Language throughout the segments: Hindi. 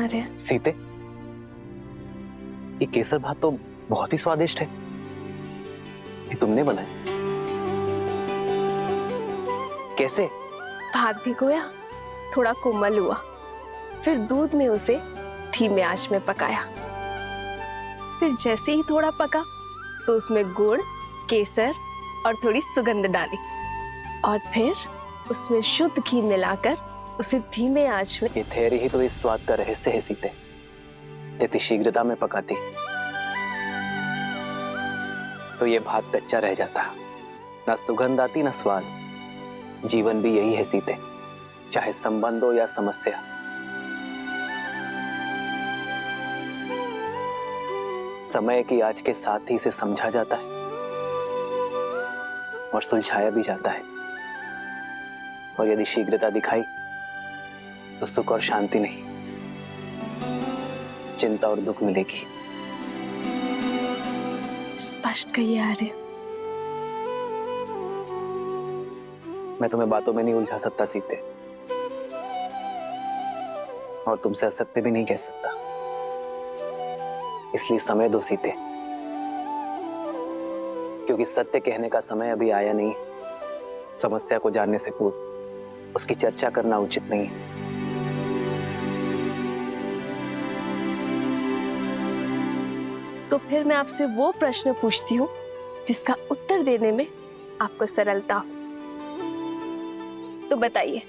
आर्य। सीते, ये केसर भात तो बहुत ही स्वादिष्ट है। ये तुमने बनाया? कैसे? भात भिगोया, थोड़ा कोमल हुआ, फिर दूध में उसे धीमे आंच में पकाया। फिर जैसे ही थोड़ा पका तो उसमें गुड़, केसर और थोड़ी सुगंध डाली और फिर उसमें शुद्ध घी मिलाकर उसे धीमे आंच में। ये धैर्य ही तो इस स्वाद का रहस्य है सीते। यदि शीघ्रता में पकाती तो ये भात कच्चा रह जाता, ना सुगंध आती ना स्वाद। जीवन भी यही है सीते, चाहे संबंध हो या समस्या। समय की आज के साथ ही इसे समझा जाता है और सुलझाया भी जाता है। और यदि शीघ्रता दिखाई तो सुख और शांति नहीं, चिंता और दुख मिलेगी। स्पष्ट कहिए आर्य। मैं तुम्हें बातों में नहीं उलझा सकता सीते, और तुमसे असत्य भी नहीं कह सकता। इसलिए समय दो सीते, क्योंकि सत्य कहने का समय अभी आया नहीं। समस्या को जानने से पूर्व उसकी चर्चा करना उचित नहीं है। तो फिर मैं आपसे वो प्रश्न पूछती हूँ जिसका उत्तर देने में आपको सरलता हो। तो बताइए,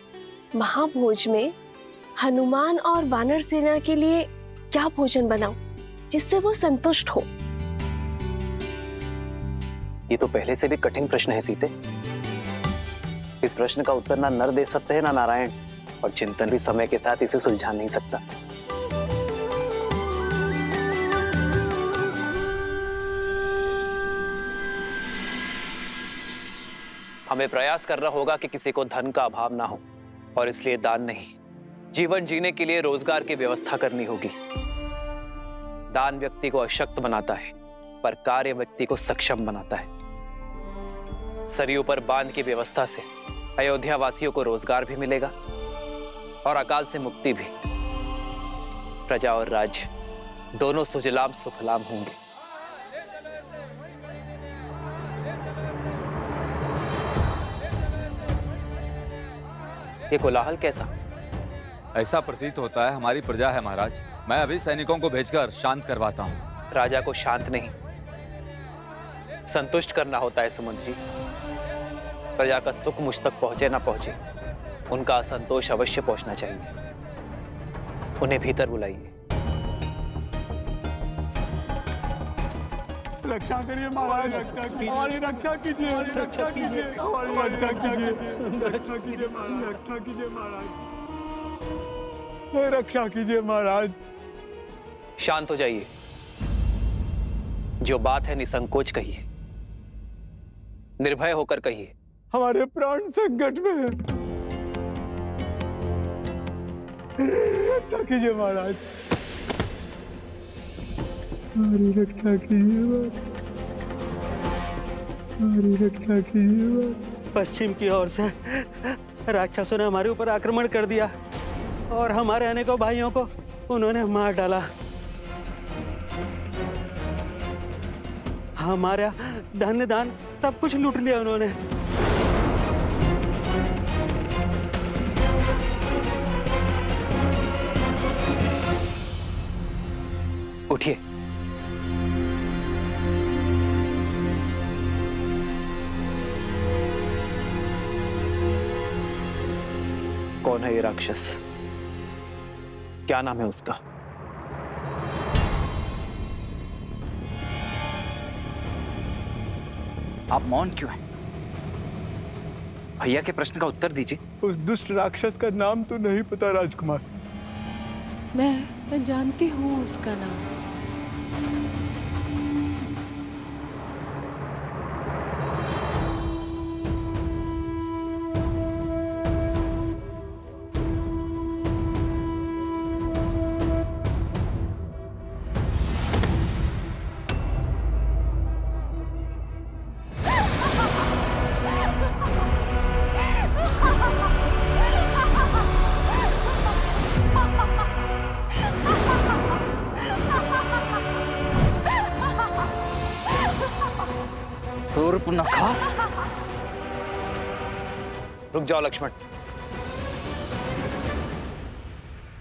महाभोज में हनुमान और वानर सेना के लिए क्या भोजन बनाऊं जिससे वो संतुष्ट हो? ये तो पहले से भी कठिन प्रश्न है सीते। इस प्रश्न का उत्तर ना नर दे सकते हैं ना नारायण, और चिंतन भी समय के साथ इसे सुलझा नहीं सकता। हमें प्रयास करना होगा कि किसी को धन का अभाव ना हो, और इसलिए दान नहीं, जीवन जीने के लिए रोजगार की व्यवस्था करनी होगी। दान व्यक्ति को अशक्त बनाता है, पर कार्य व्यक्ति को सक्षम बनाता है। सरयू पर बांध की व्यवस्था से अयोध्या वासियों को रोजगार भी मिलेगा और अकाल से मुक्ति भी। प्रजा और राज्य दोनों सुजलाम सुफलाम होंगे। ये कोलाहल कैसा? ऐसा प्रतीत होता है हमारी प्रजा है महाराज। मैं अभी सैनिकों को भेजकर शांत करवाता हूँ। राजा को शांत नहीं, संतुष्ट करना होता है सुमंत जी। प्रजा का सुख मुझ तक पहुंचे ना पहुंचे, उनका असंतोष अवश्य पहुंचना चाहिए। उन्हें भीतर बुलाइए। रक्षा करिए महाराज, रक्षा कीजिए, हमारी रक्षा कीजिए, हमारी रक्षा कीजिए, हमारी रक्षा कीजिए, रक्षा कीजिए महाराज, रक्षा कीजिए महाराज, रक्षा कीजिए महाराज। शांत हो जाइए। जो बात है निसंकोच कहिए, निर्भय होकर कहिए। हमारे प्राण संकट में है, रक्षा कीजिए महाराज, हमारी रक्षा कीजिए, हमारी रक्षा कीजिए। पश्चिम की ओर से राक्षसों ने हमारे ऊपर आक्रमण कर दिया और हमारे अनेकों भाइयों को उन्होंने मार डाला। हमारा धन दान सब कुछ लूट लिया उन्होंने। उठिए। कौन है ये राक्षस? क्या नाम है उसका? आप मौन क्यों हैं? भैया के प्रश्न का उत्तर दीजिए। उस दुष्ट राक्षस का नाम तो नहीं पता राजकुमार। मैं जानती हूँ उसका नाम। शूर्पणखा। रुक जाओ लक्ष्मण।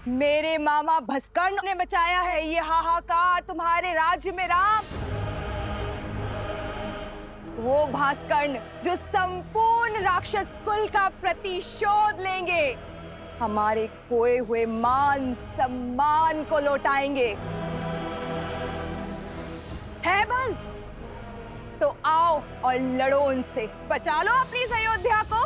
मेरे मामा भस्कर्ण ने बचाया है ये हाहाकार तुम्हारे राज्य में राम। वो भास्कर्ण जो संपूर्ण राक्षस कुल का प्रतिशोध लेंगे, हमारे खोए हुए मान सम्मान को लौटाएंगे। है बल तो आओ और लड़ो उनसे, बचा लो अपनी इस अयोध्या को।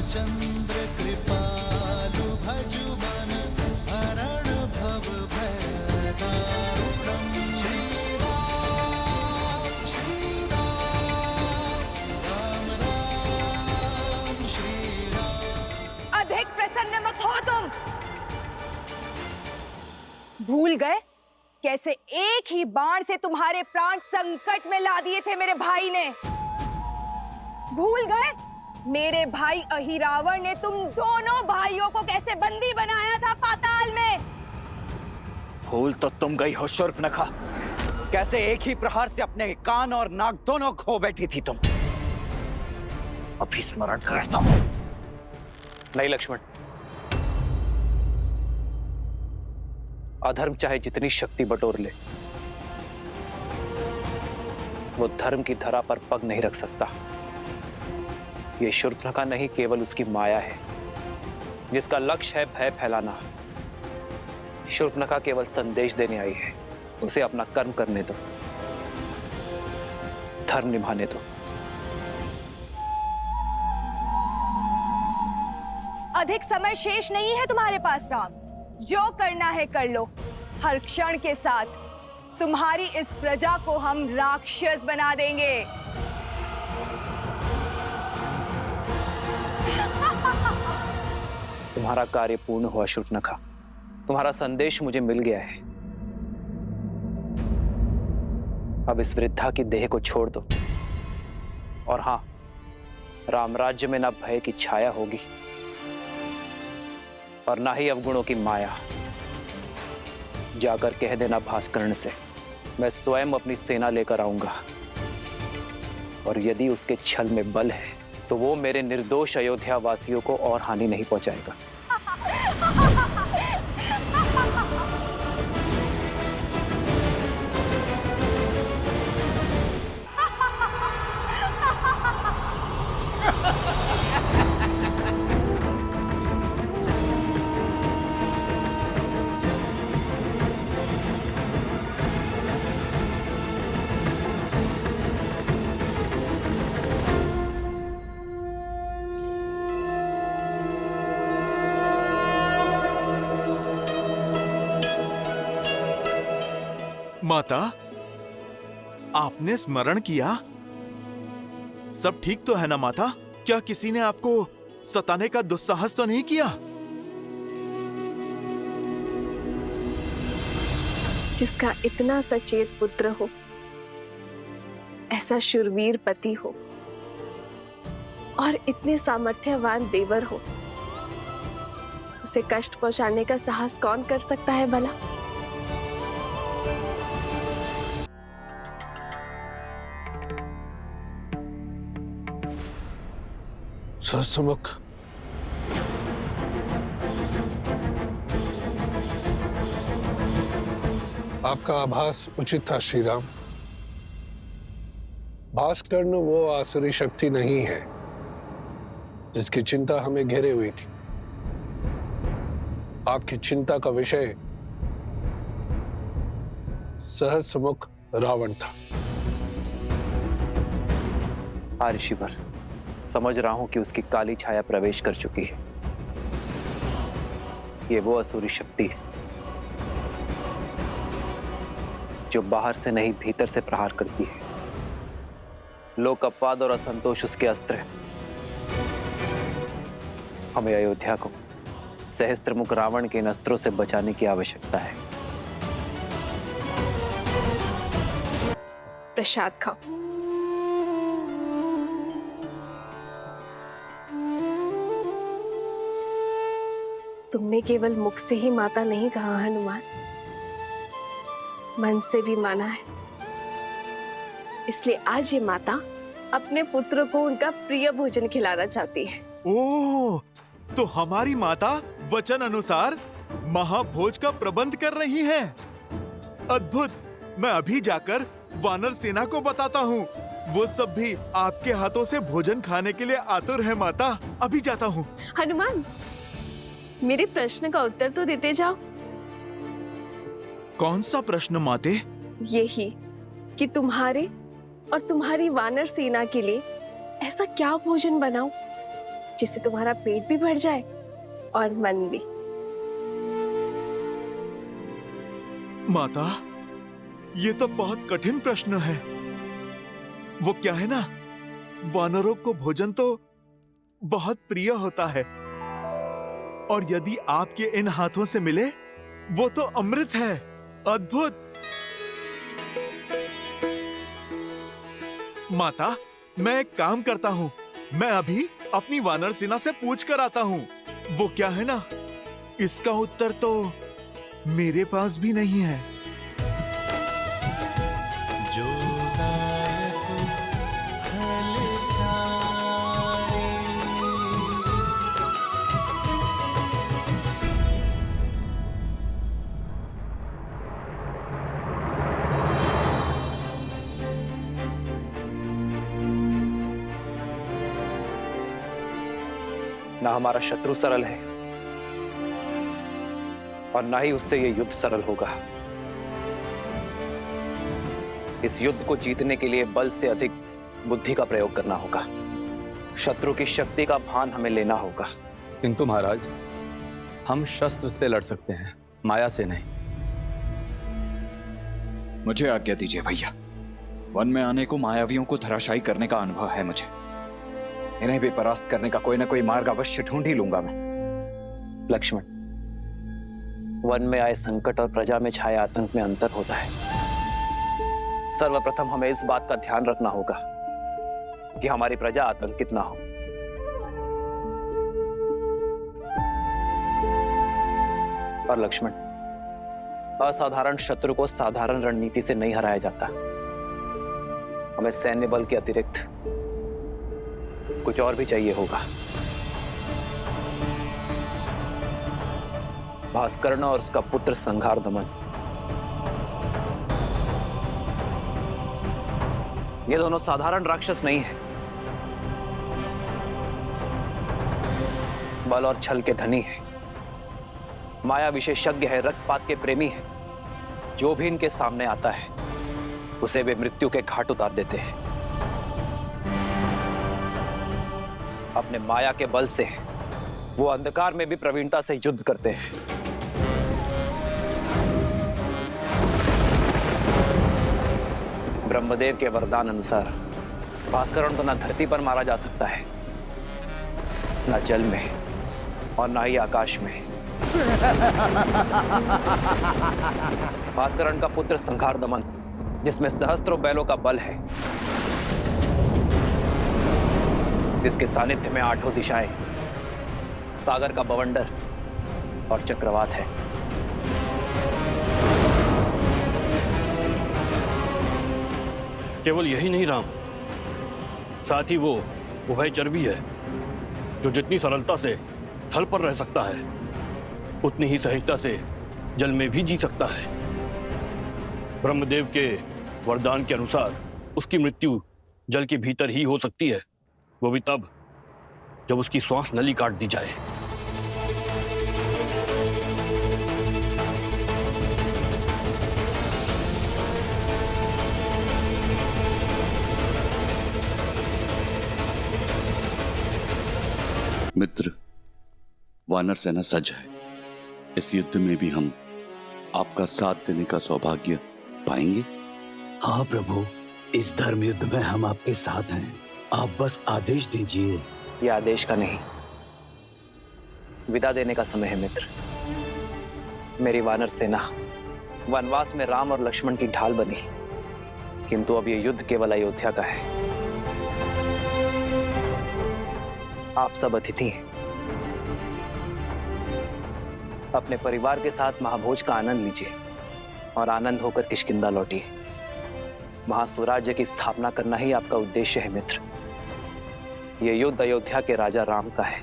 चंद्र कृपालु भजु मन हरण भव भय दारुणम। श्री राम राम राम श्री राम। अधिक प्रसन्न मत हो तुम। भूल गए कैसे एक ही बाण से तुम्हारे प्राण संकट में ला दिए थे मेरे भाई ने। भूल गए मेरे भाई अहिरावण ने तुम दोनों भाइयों को कैसे बंदी बनाया था पाताल में। भूल तो तुम गई हो शूर्पणखा, कैसे एक ही प्रहार से अपने कान और नाक दोनों खो बैठी थी तुम। अभी स्मरण करता हूं। नहीं लक्ष्मण, अधर्म चाहे जितनी शक्ति बटोर ले, वो धर्म की धरा पर पग नहीं रख सकता। ये शूर्पणखा नहीं, केवल उसकी माया है जिसका लक्ष्य है भय फैलाना। शूर्पणखा केवल संदेश देने आई है, उसे अपना कर्म करने दो, धर्म निभाने दो। अधिक समय शेष नहीं है तुम्हारे पास राम, जो करना है कर लो। हर क्षण के साथ तुम्हारी इस प्रजा को हम राक्षस बना देंगे। तुम्हारा कार्य पूर्ण हुआ शूर्पणखा, तुम्हारा संदेश मुझे मिल गया है। अब इस वृद्धा की देह को छोड़ दो। और हां, रामराज्य में ना भय की छाया होगी और ना ही अवगुणों की माया। जाकर कह देना भास्कर्ण से, मैं स्वयं अपनी सेना लेकर आऊंगा, और यदि उसके छल में बल है तो वो मेरे निर्दोष अयोध्या वासियों को और हानि नहीं पहुंचाएगा। माता, आपने स्मरण किया? सब ठीक तो है ना माता? क्या किसी ने आपको सताने का दुस्साहस तो नहीं किया? जिसका इतना सचेत पुत्र हो, ऐसा शूरवीर पति हो और इतने सामर्थ्यवान देवर हो, उसे कष्ट पहुंचाने का साहस कौन कर सकता है भला? सहस्त्रमुख, आपका आभास उचित था श्री राम। भास्कर्ण वो आसुरी शक्ति नहीं है जिसकी चिंता हमें घेरे हुई थी। आपकी चिंता का विषय सहस्त्रमुख रावण था। हाँ ऋषिवर, समझ रहा हूं कि उसकी काली छाया प्रवेश कर चुकी है। ये वो असुरी शक्ति है जो बाहर से नहीं भीतर से प्रहार करती है। लोक अपवाद और असंतोष उसके अस्त्र हैं। हमें अयोध्या को सहस्त्रमुख रावण के इन अस्त्रों से बचाने की आवश्यकता है। प्रसाद खाओ। तुमने केवल मुख से ही माता नहीं कहा हनुमान, मन से भी माना है। इसलिए आज ये माता अपने पुत्र को उनका प्रिय भोजन खिलाना चाहती है। ओह, तो हमारी माता वचन अनुसार महाभोज का प्रबंध कर रही हैं। अद्भुत। मैं अभी जाकर वानर सेना को बताता हूँ। वो सब भी आपके हाथों से भोजन खाने के लिए आतुर है माता। अभी जाता हूँ। हनुमान, मेरे प्रश्न का उत्तर तो देते जाओ। कौन सा प्रश्न माते? यही कि तुम्हारे और तुम्हारी वानर सेना के लिए ऐसा क्या भोजन बनाऊं जिससे तुम्हारा पेट भी भर जाए और मन भी। माता, ये तो बहुत कठिन प्रश्न है। वो क्या है ना, वानरों को भोजन तो बहुत प्रिय होता है, और यदि आपके इन हाथों से मिले वो तो अमृत है। अद्भुत। माता, मैं एक काम करता हूँ। मैं अभी अपनी वानर सेना से पूछ कर आता हूँ। वो क्या है ना, इसका उत्तर तो मेरे पास भी नहीं है। ना हमारा शत्रु सरल है और ना ही उससे ये युद्ध सरल होगा। इस युद्ध को जीतने के लिए बल से अधिक बुद्धि का प्रयोग करना होगा। शत्रु की शक्ति का भान हमें लेना होगा। किंतु महाराज, हम शस्त्र से लड़ सकते हैं, माया से नहीं। मुझे आज्ञा दीजिए भैया। वन में आने को मायावियों को धराशायी करने का अनुभव है मुझे। इन्हें भी परास्त करने का कोई ना कोई मार्ग अवश्य ढूंढ ही लूंगा मैं। लक्ष्मण, वन में आए संकट और प्रजा में छाए आतंक में अंतर होता है। सर्वप्रथम हमें इस बात का ध्यान रखना होगा कि हमारी प्रजा आतंकित ना हो। और लक्ष्मण, असाधारण शत्रु को साधारण रणनीति से नहीं हराया जाता। हमें सैन्य बल के अतिरिक्त कुछ और भी चाहिए होगा। भास्कर्ण और उसका पुत्र संघार दमन, ये दोनों साधारण राक्षस नहीं है। बल और छल के धनी है, माया विशेषज्ञ है, रक्तपात के प्रेमी है। जो भी इनके सामने आता है उसे वे मृत्यु के घाट उतार देते हैं। अपने माया के बल से वो अंधकार में भी प्रवीणता से युद्ध करते हैं। ब्रह्मदेव के वरदान अनुसार भास्करण को न धरती पर मारा जा सकता है, न जल में और न ही आकाश में। भास्करण का पुत्र संघार दमन, जिसमें सहस्त्रों बैलों का बल है, जिसके सानिध्य में आठों दिशाएं, सागर का बवंडर और चक्रवात है। केवल यही नहीं राम, साथ ही वो उभयचर भी है, जो जितनी सरलता से थल पर रह सकता है उतनी ही सहजता से जल में भी जी सकता है। ब्रह्मदेव के वरदान के अनुसार उसकी मृत्यु जल के भीतर ही हो सकती है, वो भी तब जब उसकी श्वास नली काट दी जाए। मित्र, वानर सेना सज्ज है। इस युद्ध में भी हम आपका साथ देने का सौभाग्य पाएंगे? हाँ प्रभु, इस धर्म युद्ध में हम आपके साथ हैं। आप बस आदेश दीजिए। ये आदेश का नहीं, विदा देने का समय है मित्र। मेरी वानर सेना वनवास में राम और लक्ष्मण की ढाल बनी, किंतु अब ये युद्ध केवल अयोध्या का है। आप सब अतिथि हैं। अपने परिवार के साथ महाभोज का आनंद लीजिए और आनंद होकर किष्किंधा लौटिए। वहां स्वराज्य की स्थापना करना ही आपका उद्देश्य है मित्र। यह युद्ध अयोध्या के राजा राम का है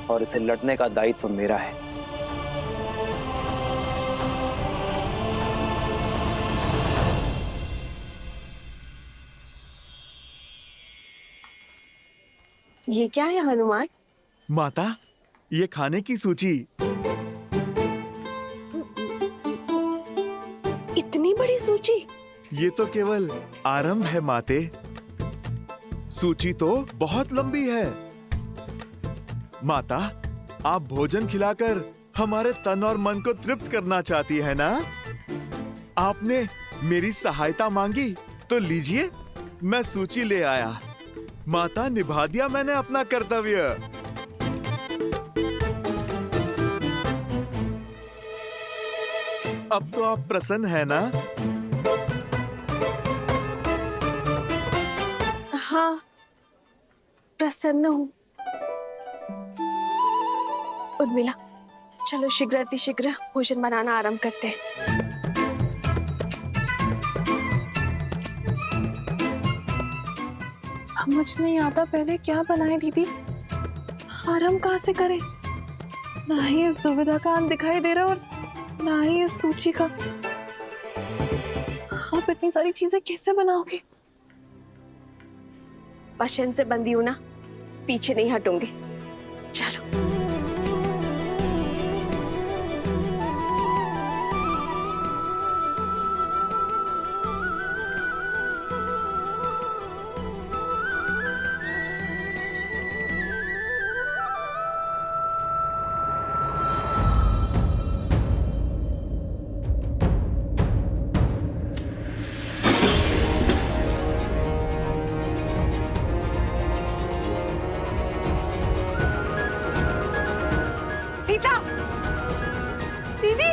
और इसे लड़ने का दायित्व मेरा है। ये क्या है हनुमान? माता, ये खाने की सूची। इतनी बड़ी सूची? ये तो केवल आरंभ है माते, सूची तो बहुत लंबी है। माता, आप भोजन खिलाकर हमारे तन और मन को तृप्त करना चाहती है ना? आपने मेरी सहायता मांगी तो लीजिए, मैं सूची ले आया। माता, निभा दिया मैंने अपना कर्तव्य। अब तो आप प्रसन्न है ना? हाँ, प्रसन्न हूँ। उर्मिला, चलो शीघ्र अतिशीघ्र भोजन बनाना आरंभ करते हैं। समझ नहीं आता पहले क्या बनाए दीदी, आरंभ कहाँ से करें? ना ही इस दुविधा का अंत दिखाई दे रहा और ना ही इस सूची का। आप इतनी सारी चीजें कैसे बनाओगे? वचन से बंधी हूं ना, पीछे नहीं हटूंगी। चलो। सीता, दीदी,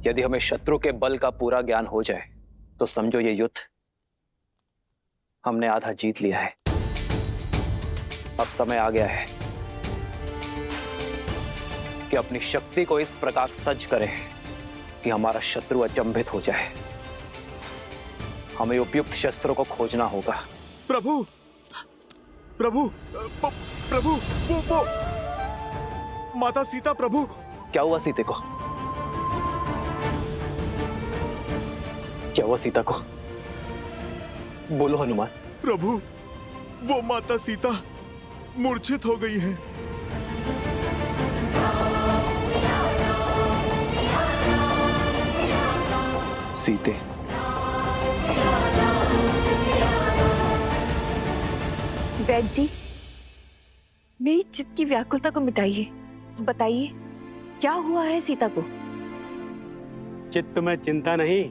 यदि हमें शत्रु के बल का पूरा ज्ञान हो जाए तो समझो ये युद्ध हमने आधा जीत लिया है। अब समय आ गया है कि अपनी शक्ति को इस प्रकार सज्ज करें कि हमारा शत्रु अचंभित हो जाए। हमें उपयुक्त शस्त्रों को खोजना होगा। प्रभु, प्रभु, प्रभु, वो माता सीता। प्रभु, क्या हुआ सीते को? क्या हुआ सीता को? बोलो हनुमान। प्रभु, वो माता सीता मूर्छित हो गई है। सीते, वैद्य जी, मेरी चित्त की व्याकुलता को मिटाइए। बताइए क्या हुआ है सीता को? चित्त में चिंता नहीं,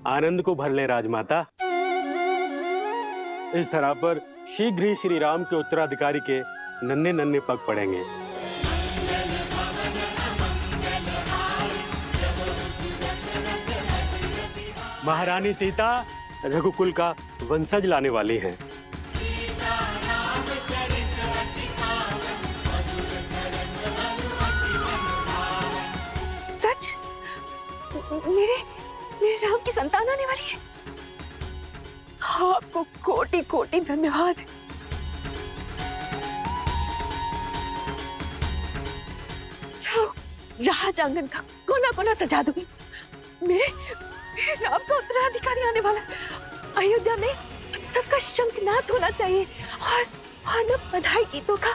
आनंद को भर ले राजमाता। इस तरह पर शीघ्र ही श्री राम के उत्तराधिकारी के नन्हे नन्हे पग पड़ेंगे। महारानी सीता रघुकुल का वंशज लाने वाली हैं। सच? मेरे राम की संतान आने वाली है? आपको कोटि कोटि धन्यवाद। जाओ, राज आंगन का कोना कोना सजा दूंगी। मेरे राम का उत्तराधिकारी आने वाला। अयोध्या में उत्सव का शंखनाद होना चाहिए और ना बधाई गीतों का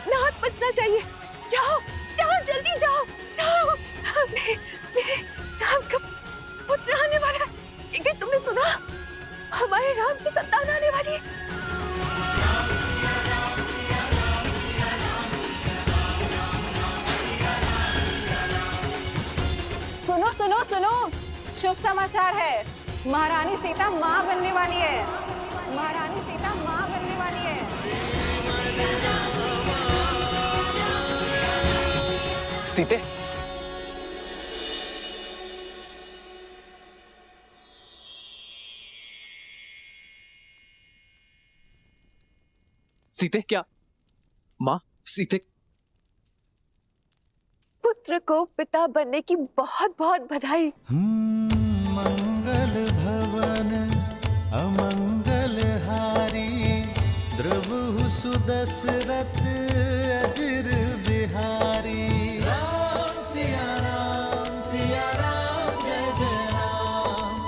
नाद बजना चाहिए। जाओ जाओ जल्दी जाओ जाओ, मेरे राम का पुत्र आने वाला है। क्या तुमने सुना? हमारे राम की संतान आने वाली है। सुनो सुनो सुनो, शुभ समाचार है। महारानी सीता माँ बनने वाली है। महारानी सीता माँ बनने वाली है। सीते, सीते, क्या माँ? सीते, पुत्र को पिता बनने की बहुत बहुत बधाई। मंगल भवन अमंगल हारी, द्रवहु सुदशरथ अजिर बिहारी। राम सिया राम जय जय राम,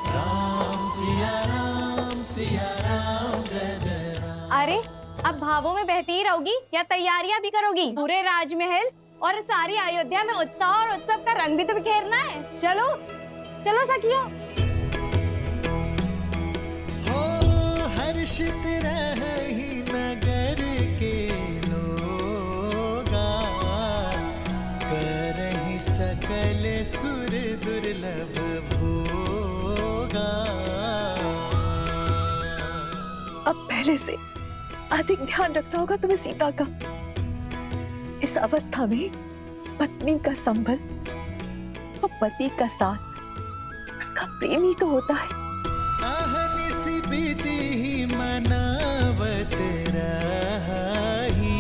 राम सिया राम जय जय राम। अरे अब भावों में बहती ही रहोगी या तैयारियां भी करोगी? पूरे राजमहल और सारी अयोध्या में उत्साह और उत्सव का रंग भी तो बिखेरना है। चलो चलो सखियों। हो हर्षित रही नगर के लोगा, करहि सकल सुर दुर्लभ भोगा। अब पहले से अधिक ध्यान रखना होगा तुम्हें सीता का। इस अवस्था में पत्नी का संबल और पति का साथ उसका प्रेम ही तो होता है। अहनिसि विधि मनावत रही,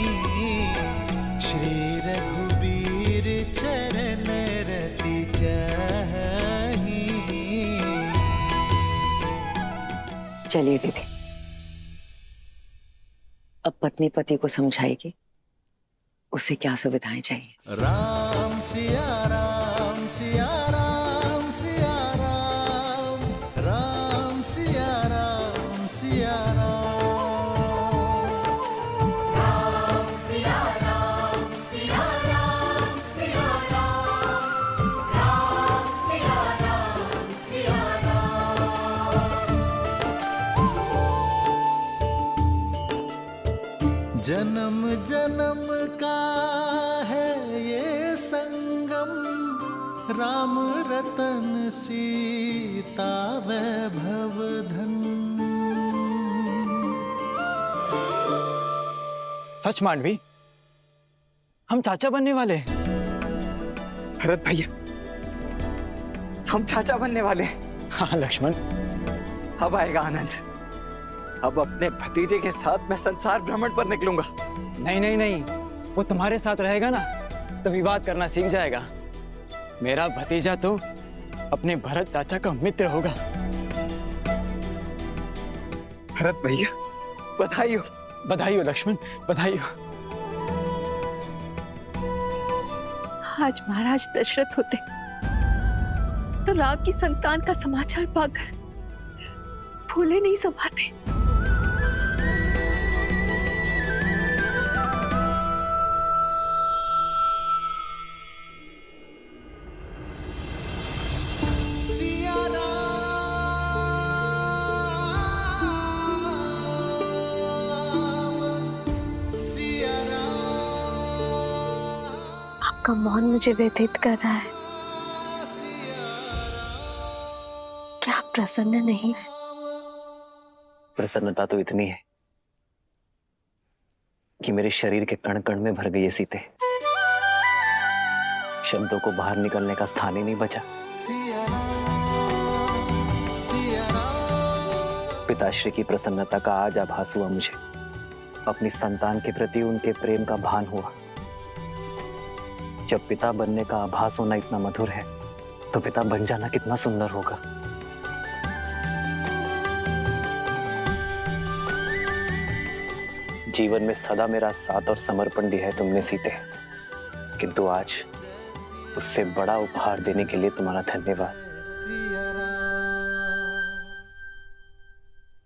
श्री रघुबीर चरण रति चाही। चलिए दीदी, अब पत्नी पति को समझाएगी उसे क्या सुविधाएं चाहिए। राम सिया राम सिया राम सिया राम, राम सिया राम सिया राम, राम सिया राम सिया राम सिया राम, राम सिया राम सिया राम। जन्म जन्म का है ये संगम, राम रतन सीता वैभव धन। सच मांडवी, हम चाचा बनने वाले हैं। भरत भैया, हम चाचा बनने वाले हैं। हाँ लक्ष्मण, अब आएगा आनंद। अब अपने भतीजे के साथ मैं संसार भ्रमण पर निकलूंगा। नहीं नहीं नहीं, वो तुम्हारे साथ रहेगा ना तो विवाद करना सीख जाएगा। मेरा भतीजा तो अपने भरत चाचा का मित्र होगा। भरत भैया, बधाई हो, बधाई हो लक्ष्मण, बधाई हो। आज महाराज दशरथ होते तो राम की संतान का समाचार पाकर भूले नहीं समाते। आपका मौन मुझे व्यथित कर रहा है। क्या आप प्रसन्न नहीं है? प्रसन्नता तो इतनी है कि मेरे शरीर के कण कण में भर गई है सीते। शब्दों को बाहर निकलने का स्थान ही नहीं बचा। पिताश्री की प्रसन्नता का आज आभास हुआ मुझे। अपनी संतान के प्रति उनके प्रेम का भान हुआ। जब पिता बनने का आभास होना इतना मधुर है तो पिता बन जाना कितना सुंदर होगा। जीवन में सदा मेरा साथ और समर्पण दिया है तुमने सीते, किंतु आज उससे बड़ा उपहार देने के लिए तुम्हारा धन्यवाद।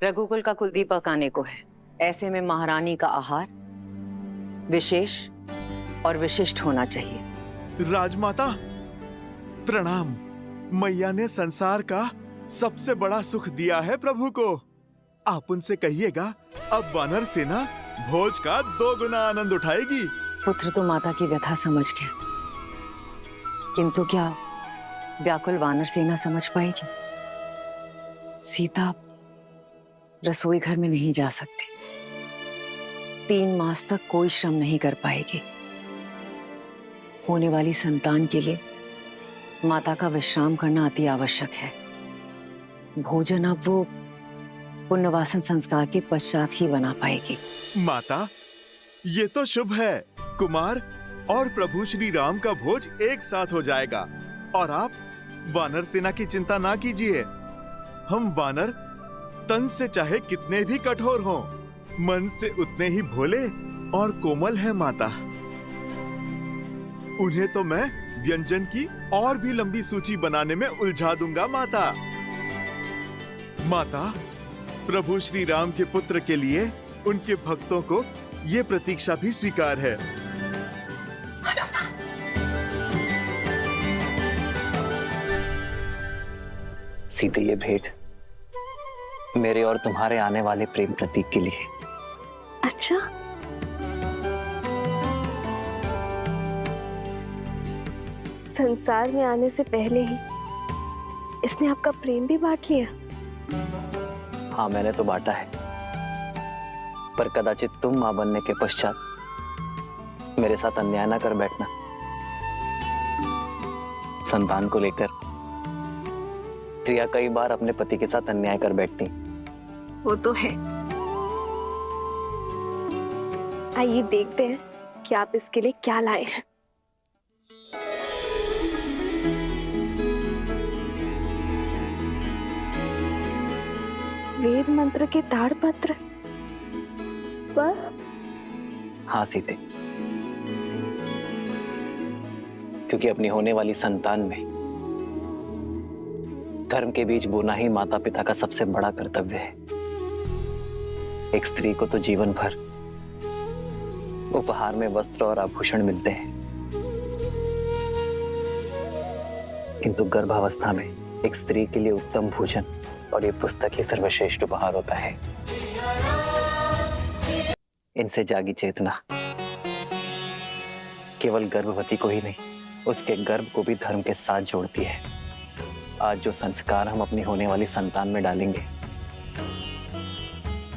रघुकुल का कुलदीपक आने को है, ऐसे में महारानी का आहार विशेष और विशिष्ट होना चाहिए। राजमाता प्रणाम। मैया ने संसार का सबसे बड़ा सुख दिया है प्रभु को। आप उनसे कहिएगा अब वानर सेना भोज का 2 गुना आनंद उठाएगी। पुत्र तो माता की व्यथा समझ गया, किंतु क्या व्याकुल वानर सेना समझ पाएगी? सीता रसोई घर में नहीं जा सकती, 3 मास तक कोई श्रम नहीं कर पाएगी। होने वाली संतान के लिए माता का विश्राम करना अति आवश्यक है। भोजन अब वो पुण्यवासन संस्कार के पश्चात ही बना पाएगी। माता ये तो शुभ है, कुमार और प्रभु श्री राम का भोज एक साथ हो जाएगा। और आप वानर सेना की चिंता ना कीजिए। हम वानर तन से चाहे कितने भी कठोर हों, मन से उतने ही भोले और कोमल हैं माता। उन्हें तो मैं व्यंजन की और भी लंबी सूची बनाने में उलझा दूंगा माता। माता प्रभु श्री राम के पुत्र के लिए उनके भक्तों को ये प्रतीक्षा भी स्वीकार है। सीते ये भेंट मेरे और तुम्हारे आने वाले प्रेम प्रतीक के लिए। अच्छा, संसार में आने से पहले ही इसने आपका प्रेम भी बांट लिया। हाँ मैंने तो बांटा है, पर कदाचित तुम मां बनने के पश्चात मेरे साथ अन्याय ना कर बैठना। संतान को लेकर स्त्रियां कई बार अपने पति के साथ अन्याय कर बैठती। वो तो है। आइए देखते हैं कि आप इसके लिए क्या लाए हैं। वेद मंत्र के ताड़पत्र बस? हाँ सीते, क्योंकि अपनी होने वाली संतान में धर्म के बीच बोना ही माता पिता का सबसे बड़ा कर्तव्य है। एक स्त्री को तो जीवन भर उपहार में वस्त्र और आभूषण मिलते हैं, किंतु गर्भावस्था में एक स्त्री के लिए उत्तम भोजन और ये पुस्तक ही सर्वश्रेष्ठ उपहार होता है। इनसे जागी चेतना केवल गर्भवती को ही नहीं, उसके गर्भ को भी धर्म के साथ जोड़ती है। आज जो संस्कार हम अपनी होने वाली संतान में डालेंगे,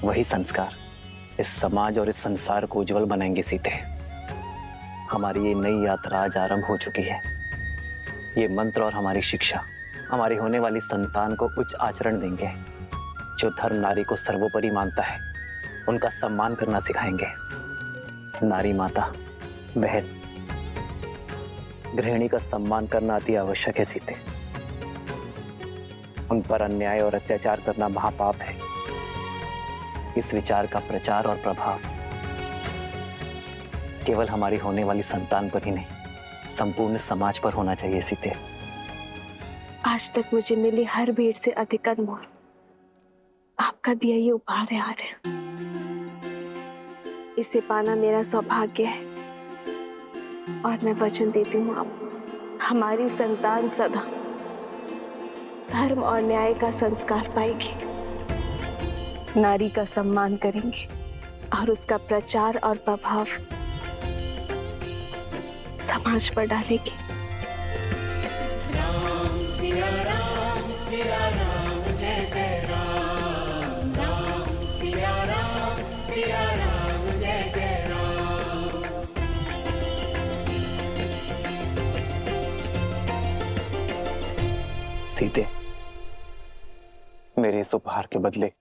वही संस्कार इस समाज और इस संसार को उज्जवल बनाएंगे सीते। हमारी ये नई यात्रा आज आरंभ हो चुकी है। ये मंत्र और हमारी शिक्षा हमारी होने वाली संतान को उच्च आचरण देंगे। जो धर्म नारी को सर्वोपरि मानता है, उनका सम्मान करना सिखाएंगे। नारी माता, बहन, गृहिणी का सम्मान करना अति आवश्यक है सीते। उन पर अन्याय और अत्याचार करना महापाप है। इस विचार का प्रचार और प्रभाव केवल हमारी होने वाली संतान पर ही नहीं, संपूर्ण समाज पर होना चाहिए सीते। आज तक मुझे मिली हर भेंट से अधिक अनमोल आपका दिया ये उपहार है आर्य। इसे पाना मेरा सौभाग्य है और मैं वचन देती हूँ आप हमारी संतान सदा धर्म और न्याय का संस्कार पाएगी, नारी का सम्मान करेंगे और उसका प्रचार और प्रभाव समाज पर डालेगी। राम सिया राम जय जय राम, राम सिया राम जय जय राम। सीते, मेरे इस उपहार के बदले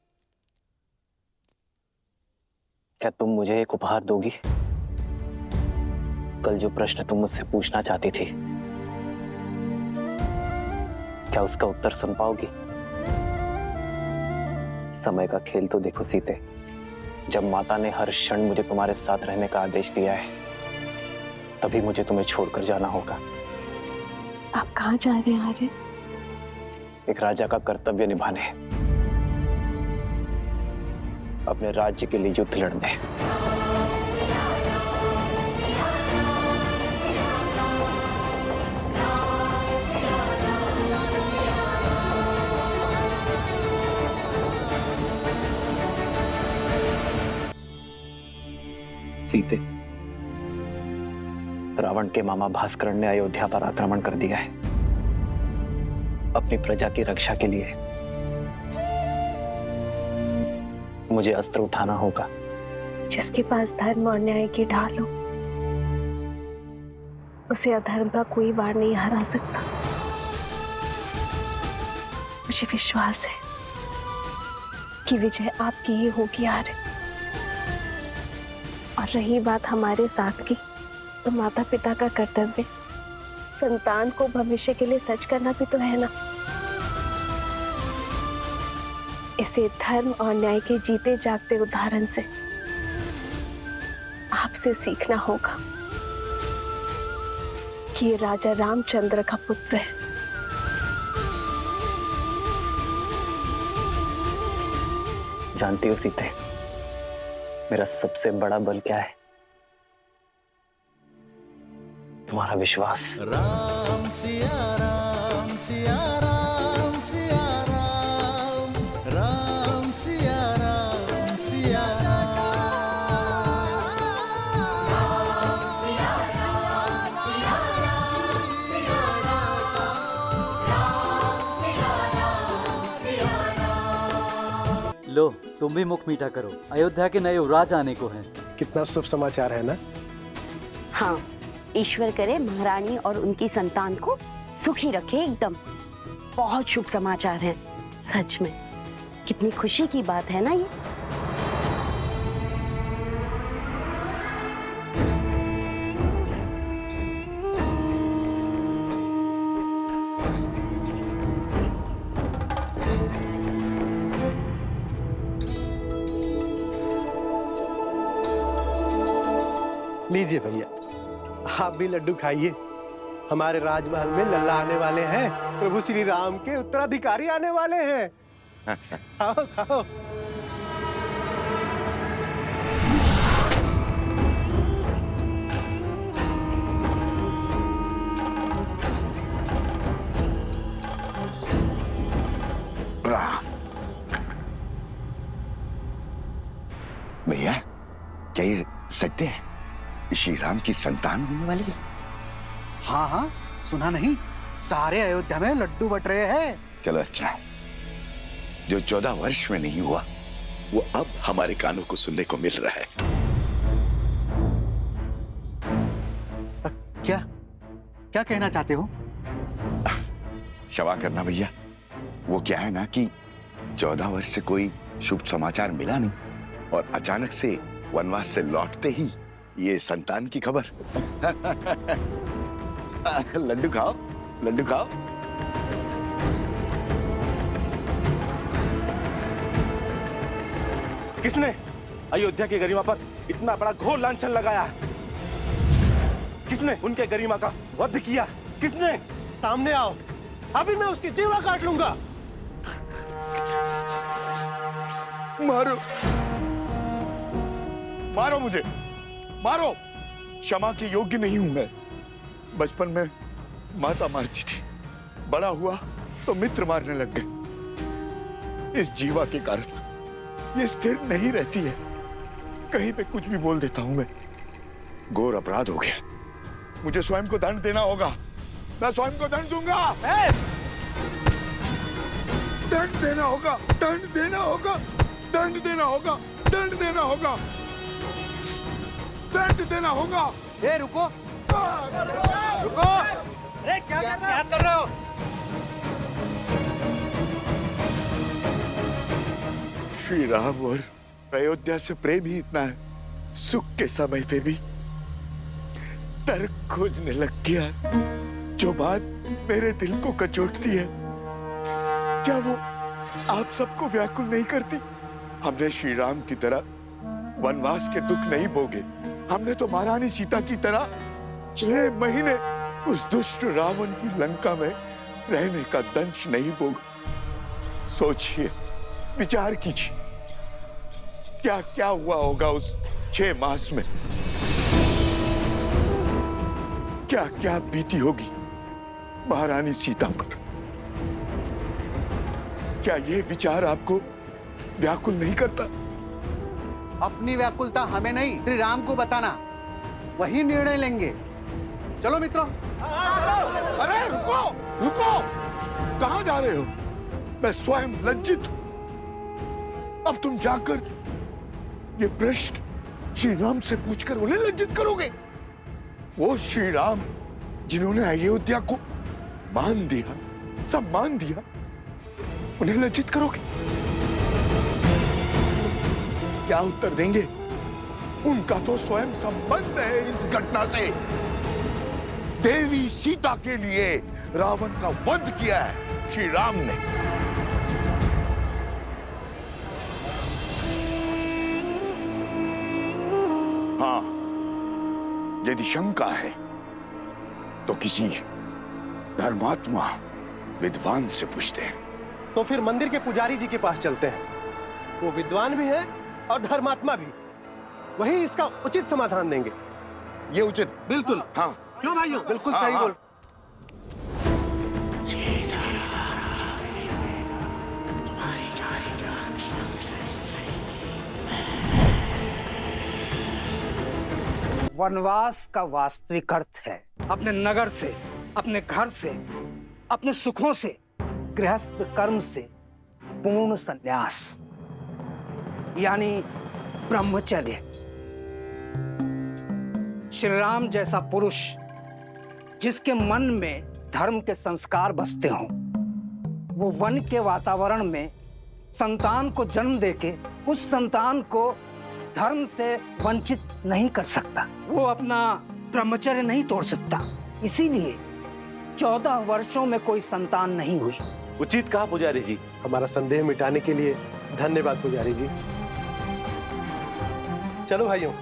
क्या तुम मुझे एक उपहार दोगी? कल जो प्रश्न तुम मुझसे पूछना चाहती थी, क्या उसका उत्तर सुन पाओगी? समय का खेल तो देखो सीते, जब माता ने हर क्षण मुझे तुम्हारे साथ रहने का आदेश दिया है, तभी मुझे तुम्हें छोड़कर जाना होगा। आप कहाँ जा रहे हैं आर्य? एक राजा का कर्तव्य निभाने। अपने राज्य के लिए युद्ध लड़ने। सीते, रावण के मामा भास्करण ने अयोध्या पर आक्रमण कर दिया है। अपनी प्रजा की रक्षा के लिए मुझे अस्त्र उठाना होगा। जिसके पास धर्म और न्याय की ढाल हो, उसे अधर्म का कोई वार नहीं हरा सकता। मुझे विश्वास है कि विजय आपकी ही होगी आर्य। और रही बात हमारे साथ की, तो माता पिता का कर्तव्य संतान को भविष्य के लिए सच करना भी तो है ना। इसे धर्म और न्याय के जीते जागते उदाहरण से आपसे सीखना होगा कि ये राजा रामचंद्र का पुत्र है। जानती हो सीते, मेरा सबसे बड़ा बल क्या है? तुम्हारा विश्वास। राम सिया राम सिया राम सिया राम, राम सिया राम सिया राम, राम सिया राम सिया राम सिया राम, राम सिया राम सिया राम। लो, तुम भी मुख मीठा करो। अयोध्या के नए युवराज आने को हैं। कितना शुभ समाचार है ना। हाँ, ईश्वर करे महारानी और उनकी संतान को सुखी रखे एकदम। बहुत शुभ समाचार हैं, सच में कितनी खुशी की बात है ना ये। लीजिए भैया, आप भी लड्डू खाइए। हमारे राजमहल में लल्ला आने वाले हैं। प्रभु श्री राम के उत्तराधिकारी आने वाले हैं। खाओ खाओ। भैया, क्या ये सत्य है? श्री राम की संतान होने वाली है? हाँ हाँ, सुना नहीं? सारे अयोध्या में लड्डू बट रहे हैं। चलो अच्छा है। जो 14 वर्ष में नहीं हुआ, वो अब हमारे कानों को सुनने को मिल रहा है। क्या क्या कहना चाहते हो? क्षमा करना भैया, वो क्या है ना कि 14 वर्ष से कोई शुभ समाचार मिला नहीं और अचानक से वनवास से लौटते ही ये संतान की खबर। लड्डू खाओ, लड्डू खाओ। किसने अयोध्या की गरिमा पर इतना बड़ा घोर लांछन लगाया है? किसने उनके गरिमा का वध किया? किसने? सामने आओ, अभी मैं उसकी जीवा काट लूंगा। मारो, मारो मुझे, मारो। क्षमा के योग्य नहीं हूं मैं। बचपन में माता मारती थी, बड़ा हुआ तो मित्र मारने लग गए। इस जीवा के कारण ये स्थिर नहीं रहती है। कहीं पे कुछ भी बोल देता हूं मैं। घोर अपराध हो गया, मुझे स्वयं को दंड देना होगा। मैं स्वयं को दंड दूंगा। दंड देना होगा, दंड देना होगा, दंड देना होगा, दंड देना होगा, दंड देना होगा। ए रुको, रुको। अरे क्या कर रहे हो? श्री राम और अयोध्या से प्रेम ही इतना है, सुख के समय पे भी तर्क खोजने लग गया। जो बात मेरे दिल को कचोटती है, क्या वो आप सबको व्याकुल नहीं करती? हमने श्री राम की तरह वनवास के दुख नहीं भोगे। हमने तो महारानी सीता की तरह 6 महीने उस दुष्ट रावण की लंका में रहने का दंश नहीं भोगा। सोचिए, विचार कीजिए, क्या क्या हुआ होगा उस 6 मास में, क्या क्या बीती होगी महारानी सीता पर। क्या ये विचार आपको व्याकुल नहीं करता? अपनी व्याकुलता हमें नहीं, श्री राम को बताना, वही निर्णय लेंगे। चलो मित्रों। अरे रुको रुको, कहां जा रहे हो? मैं स्वयं लज्जित हूं। अब तुम जाकर ये प्रश्न श्री राम से पूछकर उन्हें लज्जित करोगे? वो श्री राम जिन्होंने अयोध्या को मान दिया, सब मान दिया, उन्हें लज्जित करोगे? क्या उत्तर देंगे? उनका तो स्वयं संबंध है इस घटना से। देवी सीता के लिए रावण का वध किया है श्री राम ने। हाँ, यदि शंका है तो किसी धर्मात्मा विद्वान से पूछते हैं। तो फिर मंदिर के पुजारी जी के पास चलते हैं, वो विद्वान भी है और धर्मात्मा भी, वही इसका उचित समाधान देंगे। ये उचित? बिल्कुल। हाँ क्यों भाइयों? बिल्कुल हाँ, सही हाँ। बोल। वनवास का वास्तविक अर्थ है अपने नगर से, अपने घर से, अपने सुखों से, गृहस्थ कर्म से पूर्ण संन्यास, यानी ब्रह्मचर्य। श्री राम जैसा पुरुष जिसके मन में धर्म के संस्कार बसते हों, वो वन के वातावरण में संतान को जन्म देके उस संतान को धर्म से वंचित नहीं कर सकता। वो अपना ब्रह्मचर्य नहीं तोड़ सकता। इसीलिए 14 वर्षों में कोई संतान नहीं हुई। उचित कहा पुजारी जी। हमारा संदेह मिटाने के लिए धन्यवाद पुजारी जी। चलो भाइयों।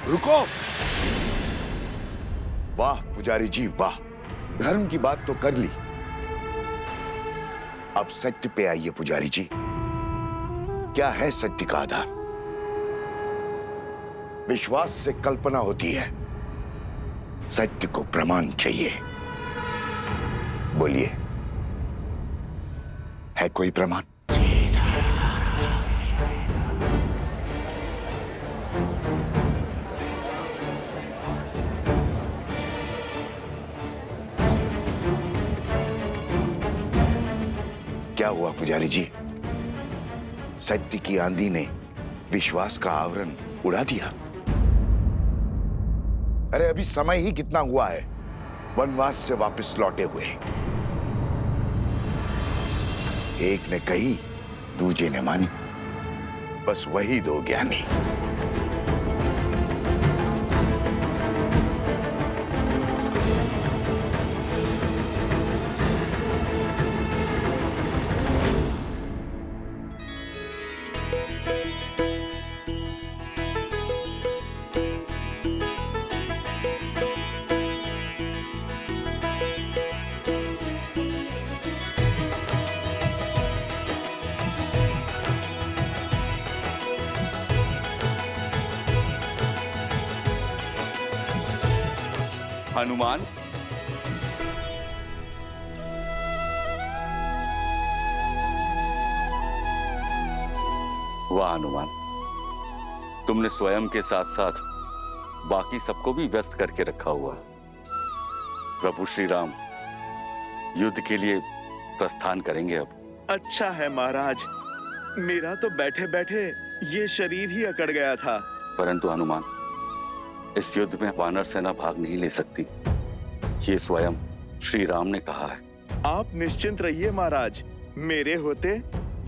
रुको। वाह पुजारी जी वाह, धर्म की बात तो कर ली, अब सत्य पे आइए पुजारी जी। क्या है सत्य का आधार? विश्वास से कल्पना होती है, सत्य को प्रमाण चाहिए। बोलिए, है कोई प्रमाण? क्या हुआ पुजारी जी? सत्य की आंधी ने विश्वास का आवरण उड़ा दिया। अरे अभी समय ही कितना हुआ है वनवास से वापस लौटे हुए। एक ने कही, दूजे ने मानी, बस वही दो ज्ञानी। हनुमान, वाह हनुमान, तुमने स्वयं के साथ साथ बाकी सबको भी व्यस्त करके रखा हुआ। प्रभु श्री राम युद्ध के लिए प्रस्थान करेंगे अब। अच्छा है महाराज, मेरा तो बैठे बैठे ये शरीर ही अकड़ गया था। परंतु हनुमान, इस युद्ध में वानर सेना भाग नहीं ले सकती, ये स्वयं श्री राम ने कहा है। आप निश्चिंत रहिए महाराज, मेरे होते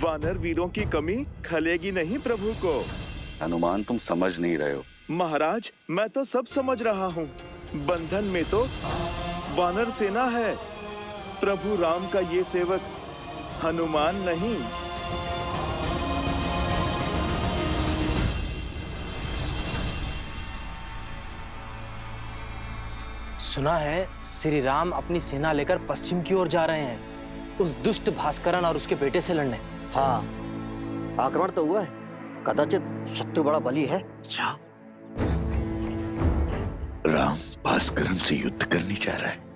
वानर वीरों की कमी खलेगी नहीं प्रभु को। हनुमान, तुम समझ नहीं रहे हो। महाराज, मैं तो सब समझ रहा हूँ। बंधन में तो वानर सेना है, प्रभु राम का ये सेवक हनुमान नहीं। सुना है श्री राम अपनी सेना लेकर पश्चिम की ओर जा रहे हैं, उस दुष्ट भास्करन और उसके बेटे से लड़ने। हाँ, आक्रमण तो हुआ है, कदाचित शत्रु बड़ा बली है। राम भास्करन से युद्ध करने जा रहा है।